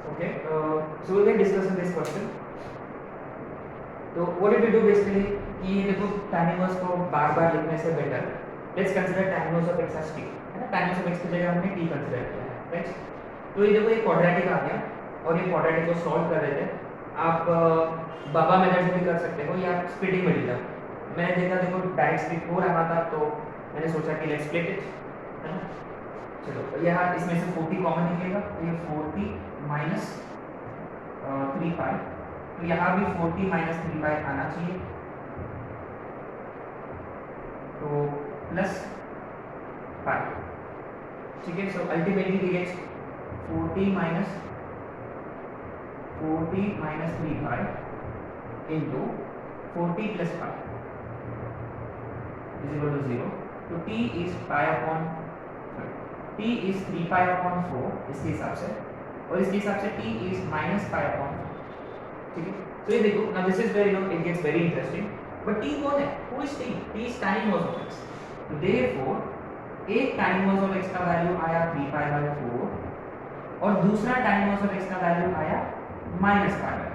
Okay, so we will discuss this question. तो what did we do basically कि देखो tan inverse को बार बार लिखने से better let's consider tan inverse of x as t है ना। tan inverse ऑफ x की जगह हमने t कंसीडर किया है, राइट। तो ये देखो ये क्वाड्रेटिक आ गया और ये क्वाड्रेटिक को सॉल्व कर रहे थे। आप बाबा मेथड से भी कर सकते हो या स्प्लिटिंग मेथड। मैंने देखा देखो डायरेक्ट स्प्लिट हो रहा था तो मैंने सोचा कि लेट्स स्प्लिट इट, है ना। चलो यहाँ इसमें से 40 कॉमन निकलेगा तो ये 40 माइनस 3 पाई, तो यहाँ भी 40 माइनस 3 पाई आना चाहिए, तो प्लस पाई, ठीक है। So ultimately we get 40 minus 3 pi into 40 plus pi is equal to 0। तो t is pi upon t is 3 pi upon 4 इसके हिसाब से, और इसके हिसाब से t is minus pi upon, ठीक है। तो ये देखो now this is very no it gets very interesting. But t कौन है? Who is t? t is tan inverse of x। तो देयरफॉर एक tan इनवर्स ऑफ x का वैल्यू आया 3 पाई बाय 4 और दूसरा tan इनवर्स ऑफ x का value आया minus pi bye.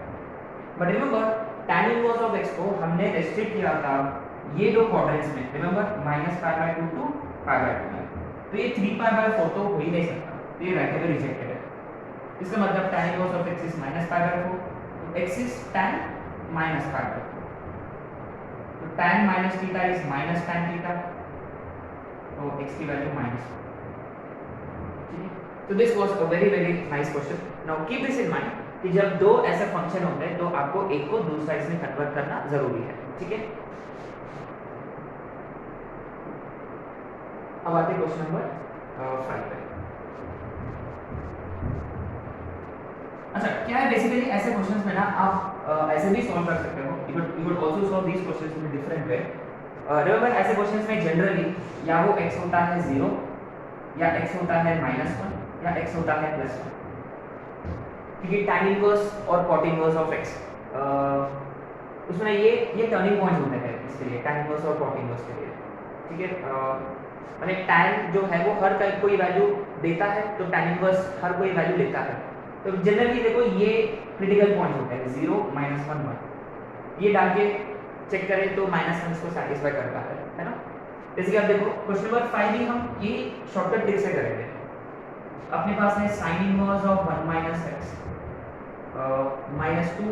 But remember tan inverse of x को हमने रेस्ट्रिक्ट किया था ये दो क्वाड्रेंट्स में, remember minus pi by 2 to pi by 2 में। तो ये 3 पाई बाय 4 तो हो ही नहीं सकता, तो ये राइट में रिजेक्टेड है। इसका मतलब tan inverse of x is minus pi bye 4, x is tan minus pi by 4. तो tan minus theta is minus tan theta, तो x की वैल्यू माइनस। तो this was a very very nice question. Now keep this in mind कि जब दो ऐसे function होते हैं तो आपको एक को दूसरा इसमें कन्वर्ट करना जरूरी है, ठीक है। अब आते क्वेश्चन नंबर 5 पे। अच्छा क्या है बेसिकली ऐसे क्वेश्चंस में ना आप ऐसे भी सॉल्व कर सकते हो। You would also solve these questions in different way. Remember ऐसे क्वेश्चंस में जनरली या वो x होता है 0 या x होता है -1 या x होता है +1, क्योंकि tan इनवर्स और cot इनवर्स ऑफ x उसमें ये टर्निंग पॉइंट होते हैं इसके लिए, tan इनवर्स और cot इनवर्स के लिए, ठीक है। माने tan जो है वो हर कोई वैल्यू देता है तो tan इनवर्स हर कोई वैल्यू लेता है। तो जनरली देखो ये क्रिटिकल पॉइंट होता है 0 -1 1, ये डाल के चेक करें तो -1 इसको सेटिस्फाई करता है ना। जैसे कि आप देखो क्वेश्चन नंबर 5 भी हम ये शॉर्टकट ट्रिक से करेंगे। अपने पास है sin inverse of 1 minus x -2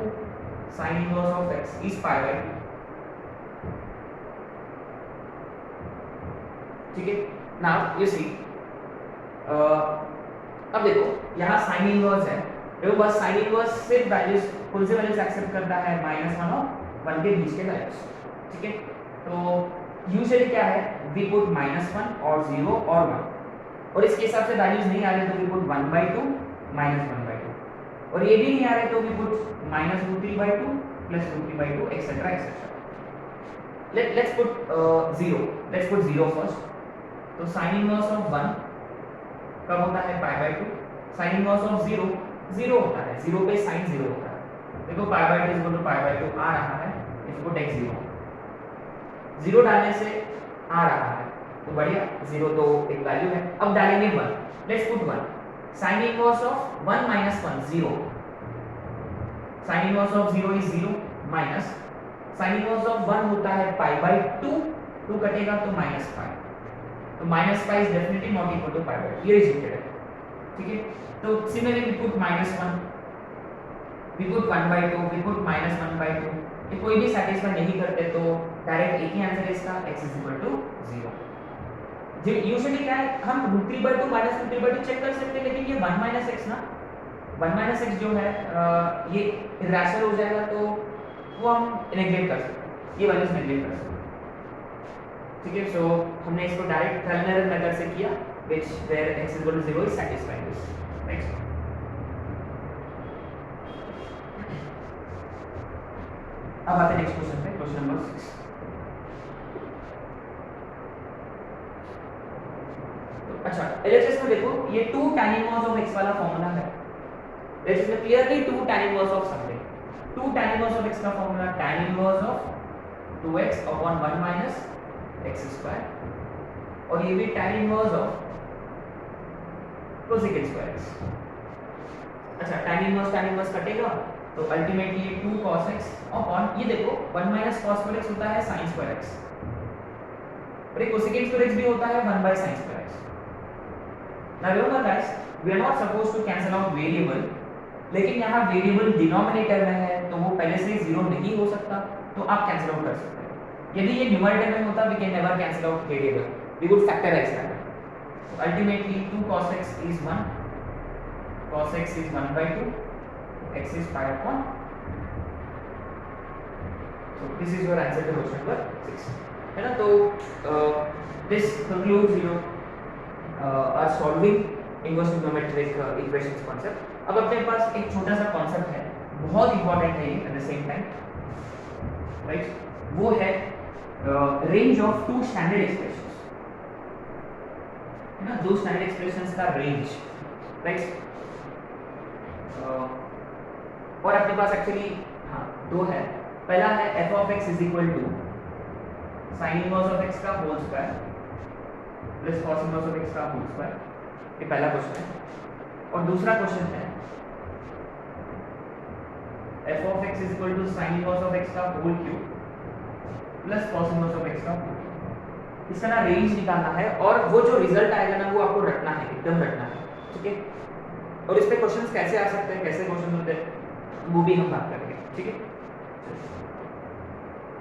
sin inverse of x is pi by 2, ठीक है। नाउ यू सी अब देखो यहाँ साइन इनवर्स है, देखो बस साइन इनवर्स सिर्फ वैल्यूज कौन से वैल्यूज एक्सेप्ट करता है -1 और 1 के बीच के वैल्यूज, ठीक है। तो यूजुअली क्या है वी पुट -1 और 0 और 1, और इसके हिसाब से वैल्यूज नहीं आ रहे तो वी पुट 1/2 -1/2, और ये भी नहीं आ रहे तो we put -√3/2 +√3/2 etcetera etcetera. Let's put 0, let's put 0 first. तो साइन इनवर्स ऑफ 1 कब होता है pi by 2, sine inverse of 0 0 होता है, 0 पे साइन 0 होता है। देखो pi by 2 equal to pi by 2 आ रहा है, इसको टेक 0 डालने से आ रहा है तो बढ़िया, 0 तो एक वैल्यू है। अब डालेंगे 1, let's put 1, sign inverse of 1 minus 1 0, sign inverse of 0 is 0 minus sign inverse of 1 होता है पाई बाय 2, 2 कटेगा तो माइनस पाई, तो minus pi is definitely not equal to pi by 2, ये रिजेक्टेड है, ठीक है। तो similarly we put -1, we put 1/2, we put -1/2, ये कोई भी सैटिस्फाई नहीं करते तो डायरेक्ट एक ही आंसर है इसका, x इज इक्वल टू 0। जो यूजुअली क्या है हम √3/2 -√3/2 चेक कर सकते हैं, लेकिन ये 1 - x ना 1 - x जो है ये इरेशनल हो जाएगा तो वो हम नेगलेक्ट कर सकते हैं, ये वैल्यूज नेगलेक्ट कर सकते हैं, ठीक है। सो हमने इसको डायरेक्ट ट्रायल मेथड से किया which where x is equal to 0 is satisfying this, next। अब आते हैं नेक्स्ट क्वेश्चन पे, क्वेश्चन नंबर 6। अच्छा एलएचएस में देखो ये 2 tan इनवर्स ऑफ x वाला फार्मूला है, एलएचएस में clearly 2 tan inverse of something, 2 tan inverse of x का formula tan inverse of 2x upon 1 minus x square, और ये भी tan inverse of cosec square x। अच्छा tan इनवर्स कटेगा तो अल्टीमेटली ये 2 cos x अपॉन ये देखो 1 माइनस cos स्क्वायर x होता है sin स्क्वायर x और एक cosecant स्क्वायर x भी होता है 1 by sin square x. Now remember guys, we are not supposed to cancel out variable, लेकिन यहाँ वेरिएबल डिनोमिनेटर में है तो वो पहले से जीरो नहीं हो सकता तो आप कैंसिल आउट कर सकते हैं. यदि ये न्यूमरेटर में होता we can never cancel out variable, we would factorize that. So ultimately 2 cos x is 1, cos x is 1 by 2, x is pi upon. So this is your answer to question number 6. है ना. तो this concludes our solving inverse trigonometric equations concept. अब अपने पास एक छोटा सा concept है, बहुत इंपॉर्टेंट है ये at the same time, right. वो है range of two standard expressions, है ना. दो स्टैंडर्ड एक्सप्रेशंस का रेंज, राइट. और अपने पास एक्चुअली हाँ दो है. पहला है f of x is equal to sin inverse of x का whole square plus cos inverse of x का होल स्क्वायर. ये पहला क्वेश्चन है. और दूसरा क्वेश्चन है f of x is equal to sin inverse of x का whole cube plus cos inverse of x का होल. इसका ना रेंज निकालना है और वो जो रिजल्ट आएगा ना वो आपको रटना है, एकदम रटना है, ठीक है. और इस पे क्वेश्चंस कैसे आ सकते हैं, कैसे क्वेश्चन होते हैं, वो भी हम बात करेंगे, ठीक है.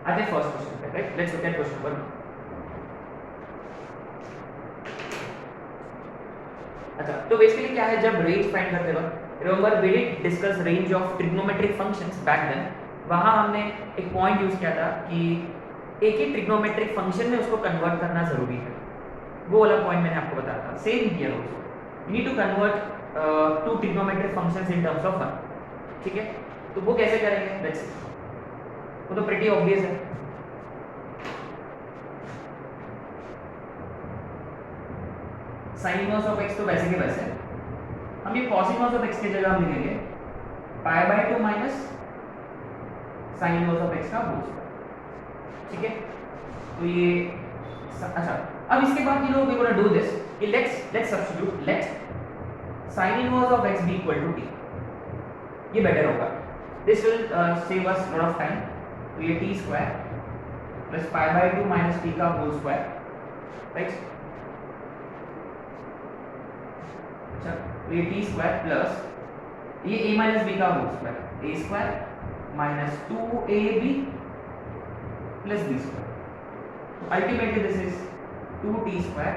आते हैं फर्स्ट क्वेश्चन पे, right. Let's look at question number 1. अच्छा, तो बेसिकली क्या है, जब रेंज फाइंड करते वक्त remember we did discuss range of trigonometric functions back then. वहां हमने एक पॉइंट यूज किया था कि एक ही ट्रिग्नोमेट्रिक फंक्शन में उसको कन्वर्ट करना जरूरी है. वो वाला पॉइंट मैंने आपको बताया था. Same here also you need to convert to trigonometric functions in terms of 1, ठीक है. तो वो कैसे करेंगे, लेट्स सी. वो तो प्रीटी ऑब्वियस है. sin इनवर्स ऑफ x तो वैसे के वैसे हम ये cos इनवर्स ऑफ x की जगह हम लिखेंगे pi by 2 minus sin inverse of x का होल स्क्वायर, ठीक है. तो ये अच्छा, अब इसके बाद we gonna do this. Let's substitute let sin inverse of x be equal to t. ये बेटर होगा. This will save us lot of time. तो ये t square plus pi by 2 minus t का होल स्क्वायर, राइट. अच्छा, तो ये t square plus ये a minus b का whole square, a square minus 2ab plus b square. Ultimately this is 2t square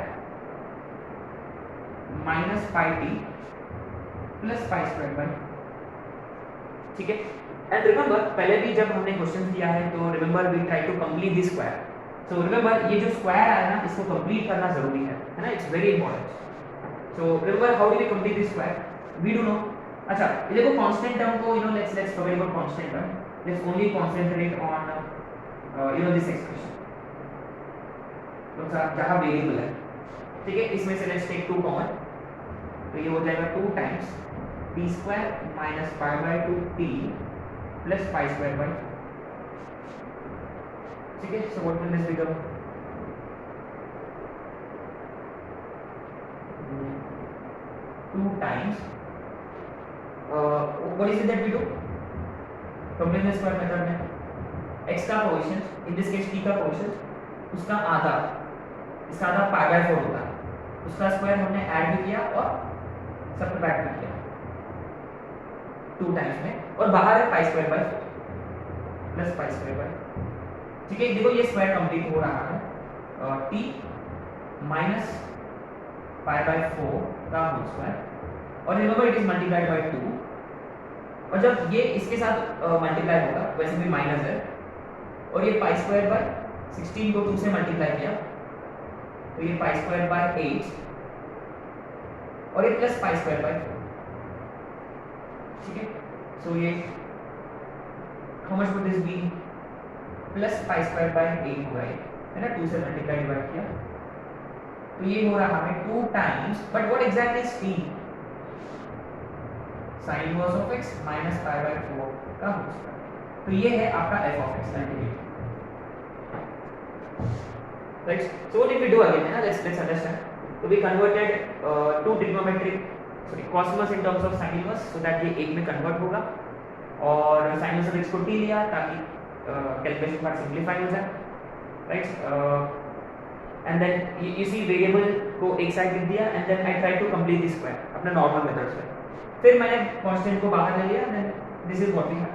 minus pi t plus pi square by, ठीक है. And remember पहले भी जब हमने क्वेश्चन किया है तो remember we try to complete this square. So remember ये जो स्क्वायर आया ना इसको कंप्लीट करना जरूरी है ना. It's very important. So remember how do we complete this square? We do know. अच्छा, ये देखो constant term को let's forget about constant term. Let's only concentrate on this expression. तो जहाँ वेरिएबल है, ठीक है. इसमें से let's take 2 कॉमन. तो ये हो जाएगा 2 times t square minus pi by 2 t plus pi square by, ठीक है. So what will this become? 2 times what is it that we do? Completeness square method में x का coefficient, in this case t का coefficient, उसका आधा, इसका आधा pi by 4 होता है. उसका स्क्वायर हमने ऐड भी किया और सबट्रैक्ट भी किया 2 टाइम्स में. और बाहर है पाई square by 4 plus pi square by, ठीक है. देखो ये स्क्वायर कंप्लीट हो रहा है t माइनस पाई बाय 4 का होल स्क्वायर और remember it is multiplied by 2. और जब ये इसके साथ मल्टीप्लाई होगा वैसे भी माइनस है और ये पाई स्क्वायर बाय 16 को 2 से मल्टीप्लाई किया तो ये पाई स्क्वायर बाय 8 और ये प्लस पाई स्क्वायर बाय 4, ठीक है. सो ये how much would this be, plus pi square by 8 होगा ये, है ना. 2 से मल्टीप्लाई डिवाइड किया तो ये हो रहा है 2 times, but what exactly is t? sin inverse of x minus pi bye 4 का होल स्क्वायर. तो ये है आपका f of x ultimately, right. So what did we do again, है ना. Let's understand. तो we converted to trigonometric sorry cos inverse in terms of sin inverse, so that ये एक में कन्वर्ट होगा, और sin इनवर्स ऑफ x को t लिया ताकि कैलकुलेशन पार्ट सिंप्लीफाई हो जाए, right. And then you see variable को एक साइड लिख दिया, and then I try to complete this square अपने नॉर्मल मेथड से, फिर मैंने कांस्टेंट को बाहर ले लिया, then this is what we have.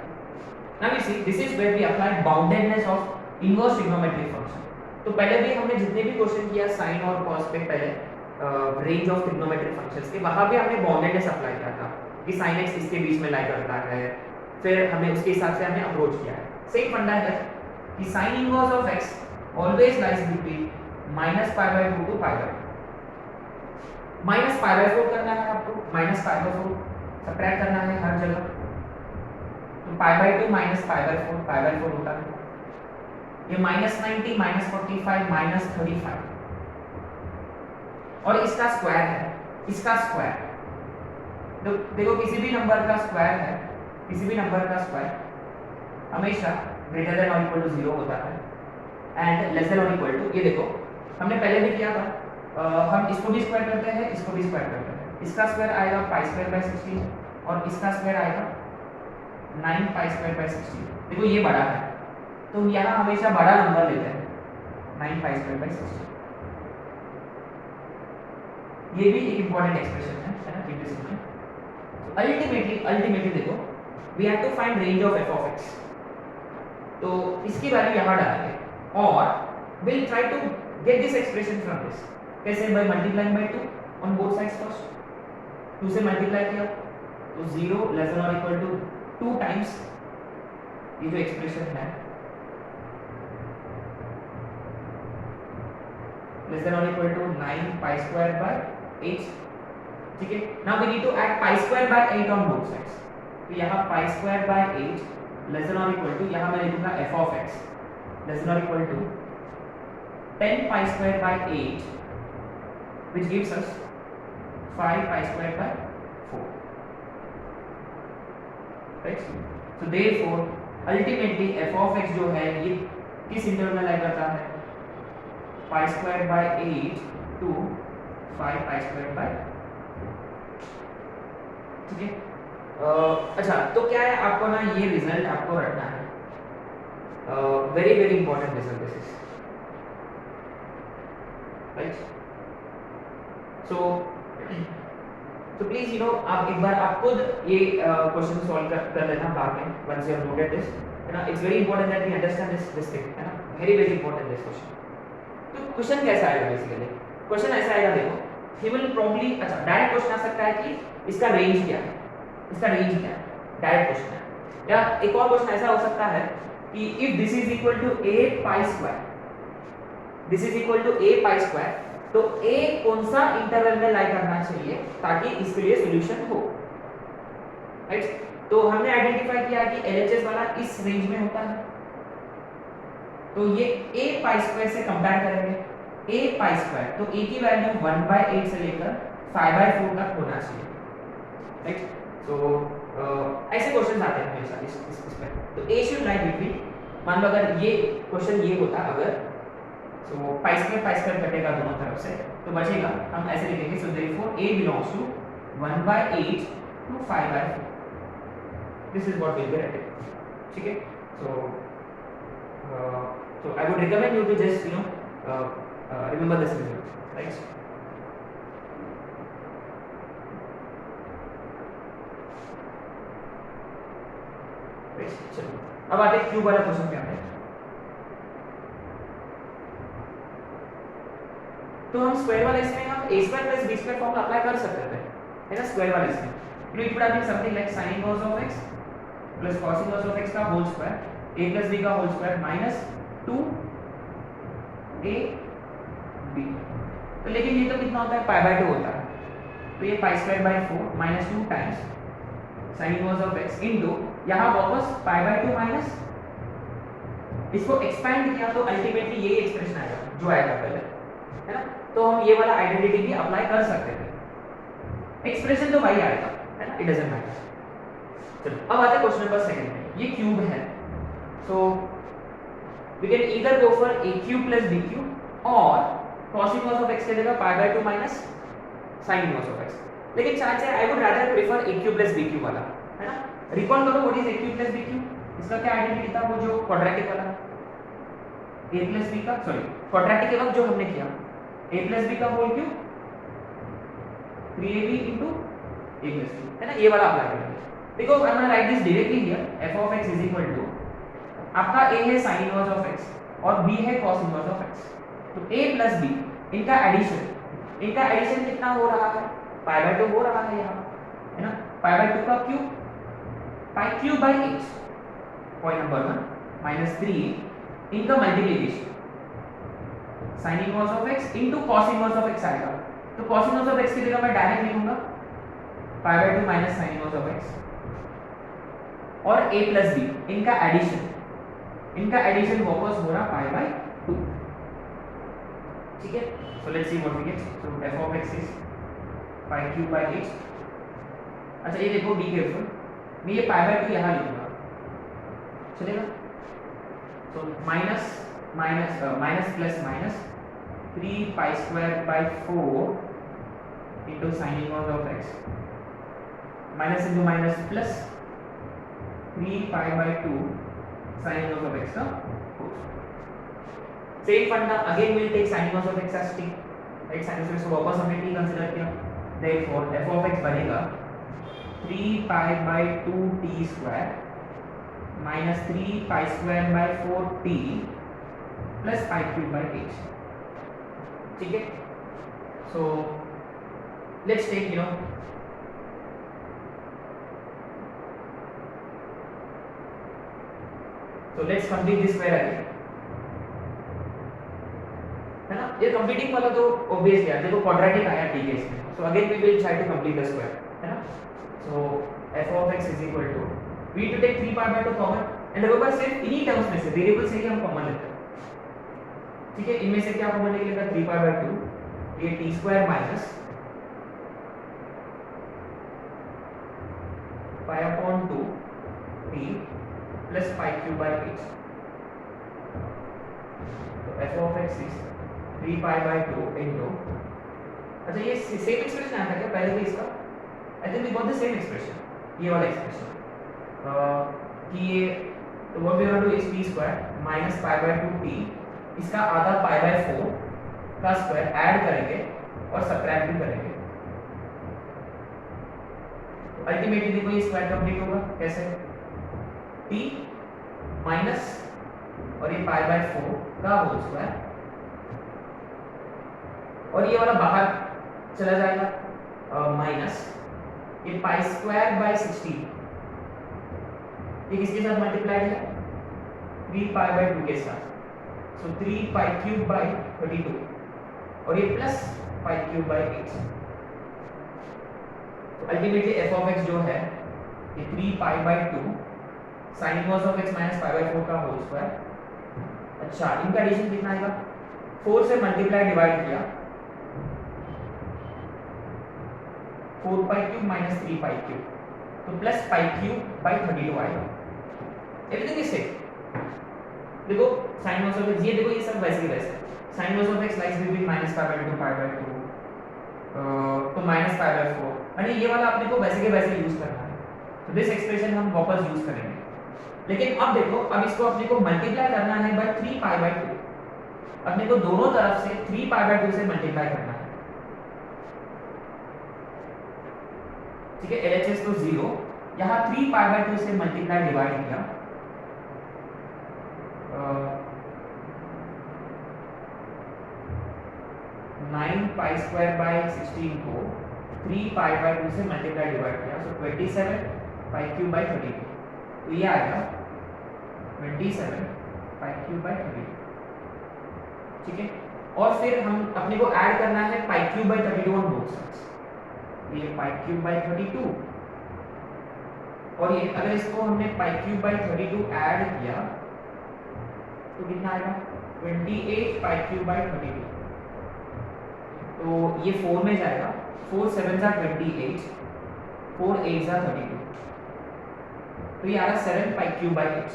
Now you see this is where we apply boundedness of inverse trigonometric function. तो पहले भी हमने जितने भी क्वेश्चन किया साइन और कॉस पे पहले रेंज ऑफ ट्रिग्नोमेट्रिक फंक्शंस के, वहां पे हमने बाउंडेडनेस अप्लाई किया था कि sin x इसके बीच में लाई करता है, फिर हमने उसके हिसाब से हमने अप्रोच किया है। सेम फंडा है कि sin inverse of x always lies between -π/2 to π/2। -π/4 करना है आपको, -π/4 सबट्रैक्ट करना है हर जगह, तो π/2 -π/4 π/4 होता है, ये -90 -45 -35, और इसका स्क्वायर है, इसका स्क्वायर। तो देखो किसी भी नंबर का स्क्वायर है, किसी भी नंबर का स्क्वायर हमेशा ग्रेटर देन और इक्वल टू 0 होता है, एंड लेस देन और इक्वल टू, ये देखो हमने पहले भी किया था, हम इसको भी स्क्वायर करते हैं, इसको भी स्क्वायर करते हैं। इसका स्क्वायर आएगा π² / 16 और इसका स्क्वायर आएगा 9π² / 16। देखो ये बड़ा है, तो हम यहाँ हमेशा बड़ा नंबर लेते हैं 9π² / 16। ये भी एक इंपॉर्टेंट एक्सप्रेशन है ना, keep this in mind. Ultimately देखो we have to find range of f of x, तो इसकी वैल्यू यहाँ डालेंगे और will try to get this expression from this. कैसे? By multiplying by 2 on both sides first, 2 से मल्टीप्लाई किया तो 0 लेस देन और इक्वल टू 2 टाइम्स ये जो एक्सप्रेशन है लेस देन और इक्वल टू 9π² / 8, ठीक है। Now we need to add π² / 8 on both sides, तो यहाँ π² / 8 लेस देन और इक्वल टू, यहाँ मैं लिखूंगा f of x less than और equal to 10π² / 8 which gives us 5π² / 4, right? So therefore ultimately f of x जो है ये किस इंटरवल में लाई करता है? π² / 8 to 5π² / 4, ठीक है। अच्छा, तो क्या है आपको ना ये रिजल्ट आपको रखना है, very very important result this is, right. So please you know आप एक बार आप खुद ये क्वेश्चन सॉल्व कर लेना बाद में, once you have noted this, है ना। It's very important that we understand this thing, है ना, very very important this question. तो क्वेश्चन कैसा आएगा बेसिकली? क्वेश्चन ऐसा आएगा, देखो ही विल प्रॉब्ली, अच्छा डायरेक्ट क्वेश्चन आ सकता है कि इसका रेंज क्या है, इसका रेंज क्या है, डायरेक्ट क्वेश्चन है। या एक और क्वेश्चन ऐसा हो सकता है कि if this is equal to a π², this is equal to a π², तो a कौन सा इंटरवल में लाई करना चाहिए ताकि इसके लिए सॉल्यूशन हो, राइट। तो हमने आइडेंटिफाई किया कि LHS वाला इस रेंज में होता है, तो ये a π² से कंपेयर करेंगे, a π², तो a की वैल्यू 1/8 से लेकर 5/4 तक होना चाहिए, राइट। तो ऐसे क्वेश्चन आते हैं हमेशा इस पे, तो a शुड लाई बिटवीन, मान लो अगर ये क्वेश्चन ये होता अगर, तो π² कटेगा दोनों तरफ से, तो बचेगा, हम ऐसे लिखेंगे, so therefore a belongs to 1/8 to 5/4, this is what will be right, ठीक है। So I would recommend you to just remember this result, right? चलो अब आते हैं क्यूब वाला क्वेश्चन पे आते हैं। तो हम स्क्वायर वाले इसमें हम a² + b² फॉर्मूला अप्लाई कर सकते थे, है ना, स्क्वायर वाले इसमें। It would have been something like sin inverse of x + cos inverse of x का होल स्क्वायर a + b का होल स्क्वायर माइनस 2ab। तो लेकिन ये तो कितना होता है, π/2 होता है, तो ये π² / 4 minus 2 times sin inverse of x into यहाँ वापस π/2 माइनस, इसको एक्सपेंड किया तो अल्टीमेटली यही एक्सप्रेशन आएगा जो आएगा पहले, है ना। तो हम ये वाला आइडेंटिटी भी अप्लाई कर सकते थे, एक्सप्रेशन तो वही आएगा, है ना, इट डजंट मैटर। चलो अब आते हैं क्वेश्चन नंबर 2 में, ये क्यूब है, so we can either go for a³ + b³ और cos इनवर्स ऑफ x के जगह π/2 minus sin inverse of x। लेकिन शायद से I would rather prefer a cube plus b cube वाला, है ना। रिकॉल करो what is a cube plus b cube, इसका क्या आइडेंटिटी था, वो जो क्वाड्रेटिक वाला a प्लस बी का, सॉरी क्वाड्रेटिक के वक्त जो हमने किया a प्लस बी का whole cube 3ab into a plus b, है ना, ये वाला अप्लाई करेंगे। देखो I am gonna right this directly here, f of x is equal to आपका a है sin इनवर्स ऑफ x और b है cos इनवर्स ऑफ x, तो a plus b इनका एडिशन कितना हो रहा है, पाई बाय 2 हो रहा है यहाँ, है ना, पाई बाय 2 का cube, pi cube by 8, point number 1 minus 3 इनका multiplication sin inverse of x into cos inverse of x आएगा, तो cos इनवर्स ऑफ x की जगह मैं डायरेक्ट लिखूंगा pi by 2 minus sin inverse of x, और a प्लस b इनका addition वापस हो रहा पाई बाय 2, ठीक है। So let's see what we get, so f of x is pi cube by 8। अच्छा ये देखो, बी केयरफुल, मैं ये पाई बाय 2 यहाँ लिखूंगा, चलेगा। So minus plus minus 3 pi square by 4 into sin inverse of x, minus into minus plus 3 pi by 2 sin inverse of x का whole square। Same फंडा, again we'll take sin inverse of x as t, right, sin inverse को वापस हमने t consider किया, therefore f of x बनेगा 3 pi by 2 t square minus 3 pi square by 4 t plus pi cube by 8, ठीक है। So let's take so let's complete this square again, है ना। ये कंप्लीटिंग वाला तो ऑब्वियस है, देखो क्वाड्रेटिक आया t के इसमें, so again we will try to complete the square, है ना। so f of x is equal to, we need to take 3 pi by 2 common, and देखो सिर्फ इन्हीं टर्म्स में से वेरिएबल से ही हम कॉमन लेते हैं, ठीक है। इनमें से क्या कॉमन निकलेगा, 3 pi by 2, ये t square minus pi upon 2 t plus pi cube by 8, तो f of x is 3 pi by 2 into, अच्छा ये सेम एक्सप्रेशन आया था क्या पहले भी इसका, I think we got the same expression, ये वाला एक्सप्रेशन, कि ये, तो what we gonna do is t square minus pi by 2 t, इसका आधा pi by 4 का स्क्वायर ऐड करेंगे और सबट्रैक्ट भी करेंगे, अल्टीमेटली देखो ये स्क्वायर कंप्लीट होगा कैसे, t माइनस और ये पाई बाय 4 का होल स्क्वायर, और ये वाला बाहर चला जाएगा, माइनस ये पाई स्क्वायर बाय 16, ये किसके साथ मल्टीप्लाइड है, 3 पाई बाय 2 के साथ, सो 3 पाई क्यूब बाय 32, और ये plus pi cube by 8, ultimately f of x जो है ये 3 पाई by 2 sin inverse of x minus pi bye 4 का होल स्क्वायर। अच्छा इनका एडिशन कितना आएगा, 4 से मल्टीप्लाई डिवाइड किया, 4 पाई क्यूब माइनस 3 पाई क्यूब, तो प्लस पाई क्यूब बाय 32 आएगा, एवरीथिंग इज सेम। देखो sin इनवर्स ऑफ x, ये देखो ये सब वैसे ही वैसे, sin inverse of x lies between minus pi by 2 pi by 2 तो माइनस पाई बाय 4, यानी ये वाला अपने को वैसे के वैसे यूज करना है, तो दिस एक्सप्रेशन हम वापस यूज करेंगे। लेकिन अब देखो, अब इसको अपने को मल्टीप्लाई करना है बाय 3 पाई बाय 2, अपने को दोनों तरफ से 3 पाई बाय 2 से मल्टीप्लाई करना है, ठीक है। LHS तो 0, यहाँ 3 पाई बाय 2 से मल्टीप्लाई डिवाइड किया, 9 पाई स्क्वायर बाय 16 को 3 पाई बाय 2 से मल्टीप्लाई डिवाइड किया, सो 27 पाई क्यूब बाय 32, तो ये आएगा 27 पाई क्यूब बाय 32, ठीक है। और फिर हम अपने को ऐड करना है पाई cube by 32 on both sides, ये पाई क्यूब बाय 32, और ये अगर इसको हमने पाई क्यूब बाय 32 ऐड किया तो कितना आएगा, 28 पाई क्यूब बाय 32, तो ये 4 में जाएगा, 4 7 जा 28, 4 8 जा 32, तो ये आ रहा 7 पाई क्यूब बाय 8,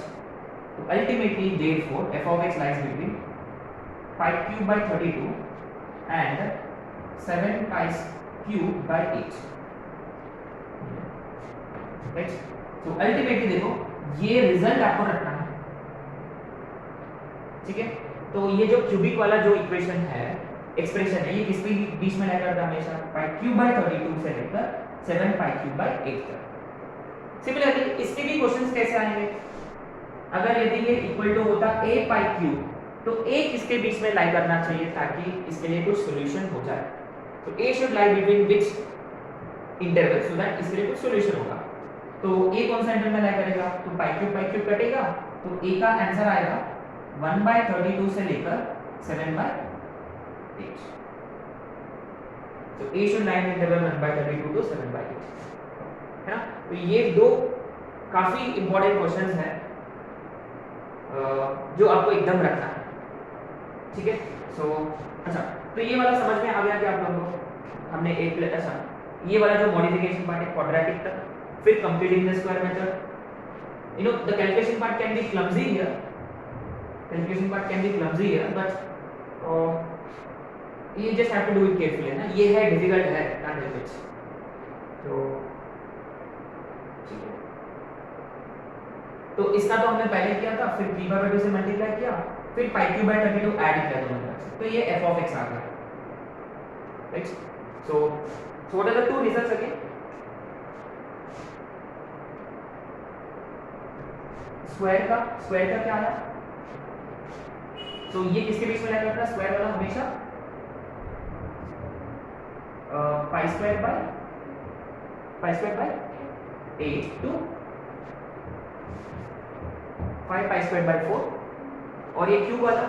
तो ultimately therefore f of x lies between pi cube by 32 and 7 pi cube by 8, right. तो अल्टीमेटली देखो ये रिजल्ट आपको रखना है, ठीक है। तो ये जो क्यूबिक वाला जो इक्वेशन है, एक्सप्रेशन है, ये किस भी बीच में लाया करता है हमेशा, पाई क्यूब बाय 32 से लेकर 7 पाई क्यूब बाय 8 तक। सिमिलरली इसके भी क्वेश्चंस कैसे आएंगे, अगर यदि ये इक्वल टू होता a पाई क्यूब तो a किसके बीच में लाई करना चाहिए ताकि इसके लिए कुछ सॉल्यूशन हो जाए। तो a should lie between which interval so that इसके लिए कुछ सॉल्यूशन होगा। तो a कौन सा इंटरवल में लाई करेगा, तो पाई क्यूब कटेगा, तो a का आंसर आएगा 1/32 से लेकर 7/8। तो a should lie in interval 1/32 to 7/8, है ना। तो ये दो काफी इंपॉर्टेंट क्वेश्चंस हैं जो आपको एकदम रखना है, ठीक है। सो अच्छा, तो ये वाला समझ में आ गया कि आप लोगों को हमने एक अच्छा ये वाला जो मॉडिफिकेशन पार्ट है क्वाड्रेटिक तक, फिर computing the square method. You know the calculation part can be clumsy here, but you just have to do it carefully, है ना। ये है डिफिकल्ट है, can't help it। तो ठीक है, तो इसका तो हमने पहले किया था, फिर 3/2 से मल्टीप्लाई किया, फिर पाई क्यूब बाय 32 ऐड किया दोनों तरफ से, तो ये f of x आ गया, right. So what are the two results again, square का क्या आया, तो ये किसके बीच में लगा करता है, स्क्वायर वाला हमेशा pi square by 8 to 5 pi square by 4, और ये क्यूब वाला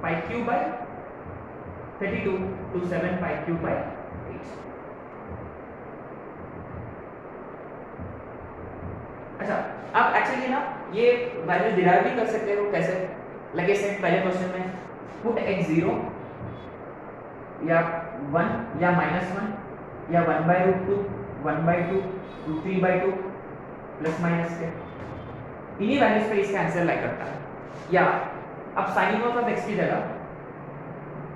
pi cube by 32 to 7 pi cube by 8। अच्छा, आप एक्चुअली ना ये वैल्यू डिराइव भी कर सकते हो, कैसे, लाइक आई सेड पहले क्वेश्चन में, पुट x 0 या 1 या -1 या 1/√2 1/2 3/2 प्लस माइनस के, इन्हीं वैल्यूज पे इसका आंसर लाई करता है। या अब साइन इनवर्स ऑफ x की जगह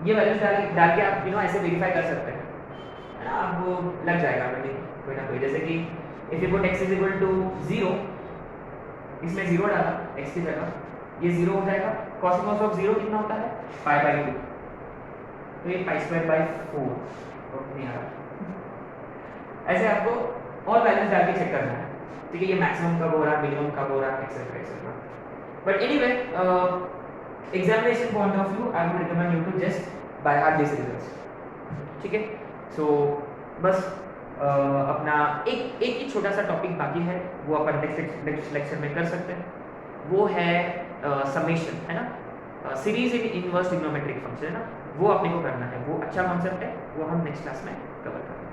ये वैल्यूज डाल के आप ऐसे वेरीफाई कर सकते हैं, है ना। आपको लग जाएगा कोई ना कोई, जैसे कि if you put x is equal to 0, इसमें 0 डाला x की जगह, ये 0 हो जाएगा। cos इनवर्स ऑफ 0 कितना होता है, पाई/2, तो ये पाई स्क्वायर बाय 4 नहीं आ रहा। ऐसे आपको और वैल्यूज डाल के चेक करना है, ठीक है। ये मैक्सिमम कब हो रहा है, मिनिमम कब हो रहा है, etcetera etcetera. But anyway examination point of view I would recommend you to just by heart this results, ठीक है। सो बस अपना एक ही छोटा सा टॉपिक बाकी है, वो अपन नेक्स्ट लेक्चर में कर सकते हैं, वो है समेशन, है ना, series in inverse trigonometric function, है ना, वो अपने को करना है। वो अच्छा कॉन्सेप्ट है, वो हम नेक्स्ट क्लास में कवर करेंगे।